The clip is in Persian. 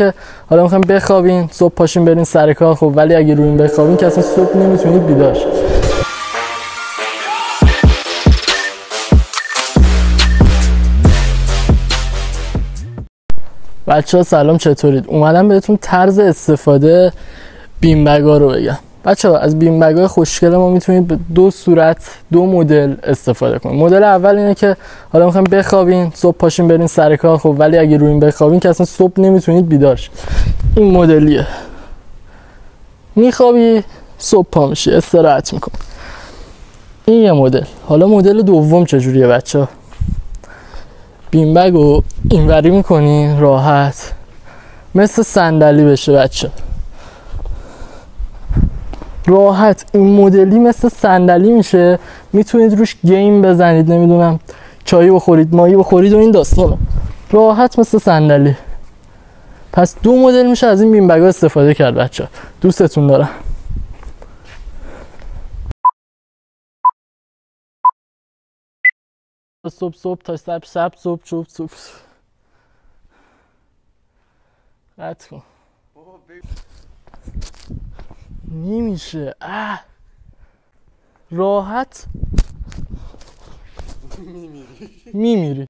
که حالا میخوایم بخوابین صبح پاشین برین سر کار، خب ولی اگه روی این بخوابین که اصلا صبح نمیتونید بیدار شید. بچه‌ها سلام، چطورید؟ اومدم بهتون طرز استفاده بین بگا رو بگم. بچه‌ها از بین بگای خوشگل ما میتونید به دو صورت، دو مدل استفاده کنید. مدل اول اینه که حالا میخوایم بخوابین صبح پاشین برین سر کار، خب ولی اگه روی این بخوابین که اصلا صبح نمیتونید بیدار شید. این مدلیه، میخوابی صبح پا میشی استراحت میکنی. این یه مدل. حالا مدل دوم چجوریه بچه‌ها؟ بین بگو اینوری میکنی راحت مثل صندلی بشه بچه، راحت این مدلی مثل صندلی میشه، میتونید روش گیم بزنید، نمیدونم چایی بخورید، مایی بخورید و این داستانا، راحت مثل صندلی. پس دو مدل میشه از این بین بگا استفاده کرد بچه. دوستتون دارم. صبح تا شب صبح قطع کن. نمیشه راحت میمیری.